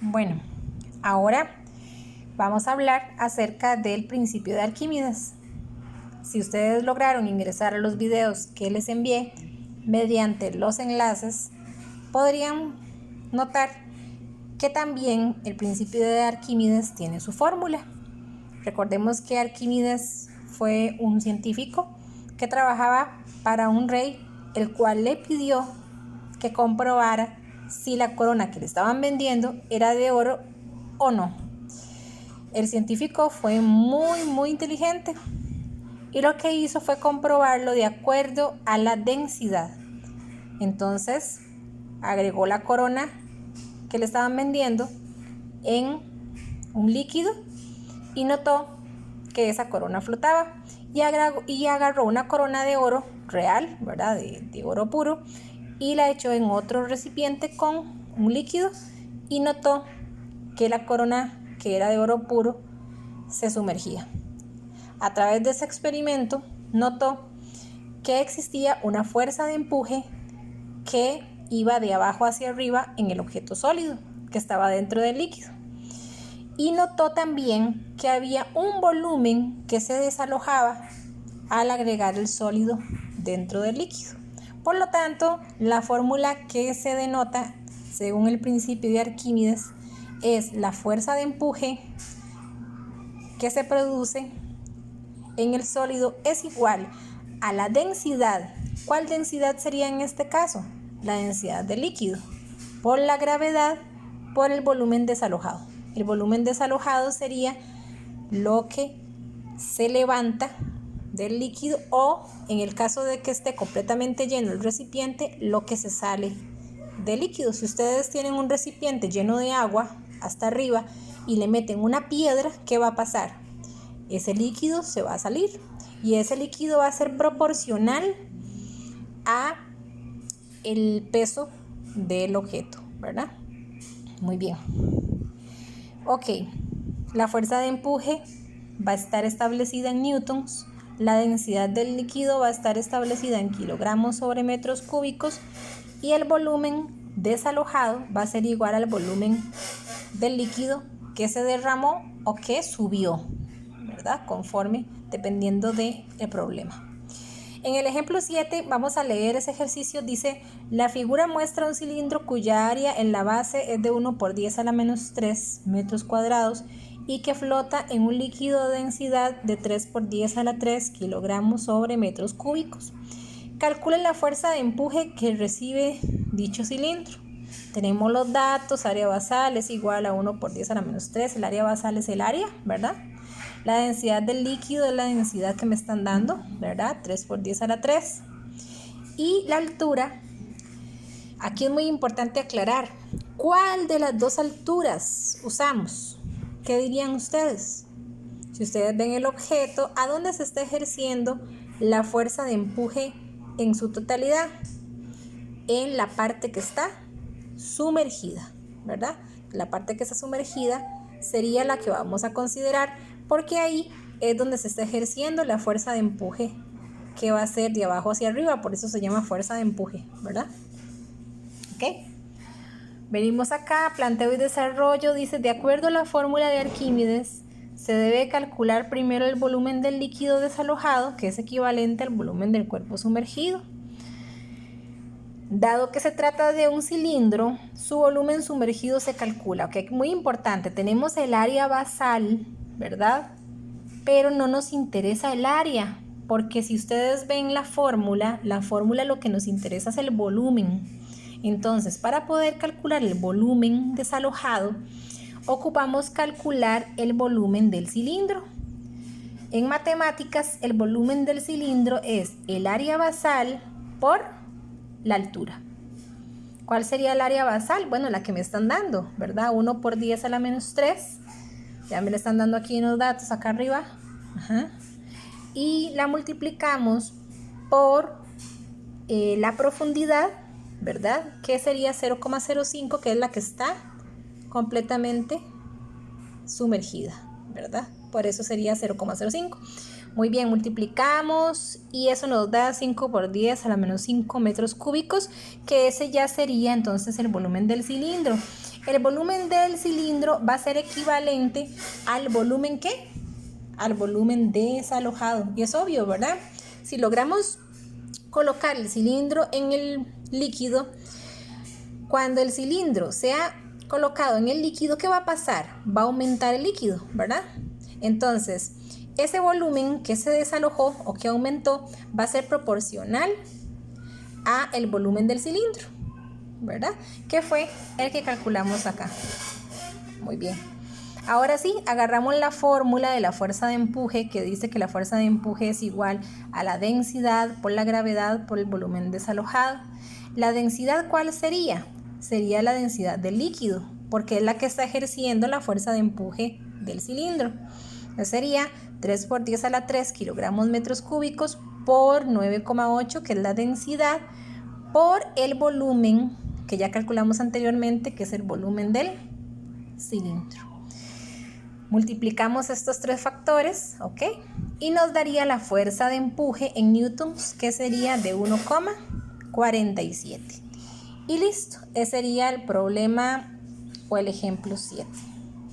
Bueno, ahora vamos a hablar acerca del principio de Arquímedes. Si ustedes lograron ingresar a los videos que les envié mediante los enlaces, podrían notar que también el principio de Arquímedes tiene su fórmula. Recordemos que Arquímedes fue un científico que trabajaba para un rey, el cual le pidió que comprobara si la corona que le estaban vendiendo era de oro o no. El científico fue muy inteligente y lo que hizo fue comprobarlo de acuerdo a la densidad. Entonces agregó la corona que le estaban vendiendo en un líquido y notó que esa corona flotaba y agarró una corona de oro real, ¿verdad? De oro puro, y la echó en otro recipiente con un líquido y notó que la corona que era de oro puro se sumergía. A través de ese experimento notó que existía una fuerza de empuje que iba de abajo hacia arriba en el objeto sólido que estaba dentro del líquido. Y notó también que había un volumen que se desalojaba al agregar el sólido dentro del líquido. Por lo tanto, la fórmula que se denota, según el principio de Arquímedes, es la fuerza de empuje que se produce en el sólido es igual a la densidad. ¿Cuál densidad sería en este caso? La densidad del líquido, por la gravedad, por el volumen desalojado. El volumen desalojado sería lo que se levanta del líquido o, en el caso de que esté completamente lleno el recipiente, lo que se sale del líquido. Si ustedes tienen un recipiente lleno de agua hasta arriba y le meten una piedra, ¿qué va a pasar? Ese líquido se va a salir y ese líquido va a ser proporcional a el peso del objeto, ¿verdad? Muy bien. Ok, la fuerza de empuje va a estar establecida en newtons, la densidad del líquido va a estar establecida en kilogramos sobre metros cúbicos y el volumen desalojado va a ser igual al volumen del líquido que se derramó o que subió, ¿verdad? Conforme, dependiendo del problema. En el ejemplo 7 vamos a leer ese ejercicio. Dice, la figura muestra un cilindro cuya área en la base es de 1 por 10 a la menos 3 metros cuadrados y que flota en un líquido de densidad de 3 por 10 a la 3 kilogramos sobre metros cúbicos. Calcule la fuerza de empuje que recibe dicho cilindro. Tenemos los datos, área basal es igual a 1 por 10 a la menos 3, el área basal es el área, ¿verdad? La densidad del líquido es la densidad que me están dando, ¿verdad? 3 por 10 a la 3. Y la altura, aquí es muy importante aclarar, ¿cuál de las dos alturas usamos? ¿Qué dirían ustedes? Si ustedes ven el objeto, ¿a dónde se está ejerciendo la fuerza de empuje en su totalidad? En la parte que está sumergida, ¿verdad? La parte que está sumergida sería la que vamos a considerar porque ahí es donde se está ejerciendo la fuerza de empuje que va a ser de abajo hacia arriba, por eso se llama fuerza de empuje, ¿verdad? Ok. Venimos acá, planteo y desarrollo, dice, de acuerdo a la fórmula de Arquímedes, se debe calcular primero el volumen del líquido desalojado, que es equivalente al volumen del cuerpo sumergido. Dado que se trata de un cilindro, su volumen sumergido se calcula. Ok, muy importante, tenemos el área basal, ¿verdad? Pero no nos interesa el área, porque si ustedes ven la fórmula lo que nos interesa es el volumen. Entonces, para poder calcular el volumen desalojado, ocupamos calcular el volumen del cilindro. En matemáticas, el volumen del cilindro es el área basal por la altura. ¿Cuál sería el área basal? Bueno, la que me están dando, ¿verdad? 1 por 10 a la menos 3. Ya me la están dando aquí en los datos, acá arriba. Ajá. Y la multiplicamos por la profundidad, ¿verdad? Que sería 0,05, que es la que está completamente sumergida, ¿verdad? Por eso sería 0,05. Muy bien, multiplicamos y eso nos da 5 por 10 a la menos 5 metros cúbicos, que ese ya sería entonces el volumen del cilindro. el volumen del cilindro va a ser equivalente al volumen ¿qué? Al volumen desalojado. Y es obvio, ¿verdad? Si logramos colocar el cilindro en el líquido, cuando el cilindro sea colocado en el líquido, ¿qué va a pasar? Va a aumentar el líquido, ¿verdad? Entonces, ese volumen que se desalojó o que aumentó va a ser proporcional a el volumen del cilindro, ¿verdad? Que fue el que calculamos acá. Muy bien. Ahora sí, agarramos la fórmula de la fuerza de empuje, que dice que la fuerza de empuje es igual a la densidad por la gravedad por el volumen desalojado. ¿La densidad cuál sería? Sería la densidad del líquido, porque es la que está ejerciendo la fuerza de empuje del cilindro. Entonces sería 3 por 10 a la 3 kilogramos metros cúbicos por 9,8, que es la densidad, por el volumen que ya calculamos anteriormente, que es el volumen del cilindro. Multiplicamos estos tres factores, ¿ok? Y nos daría la fuerza de empuje en newtons, que sería de 1,47. Y listo, ese sería el problema o el ejemplo 7.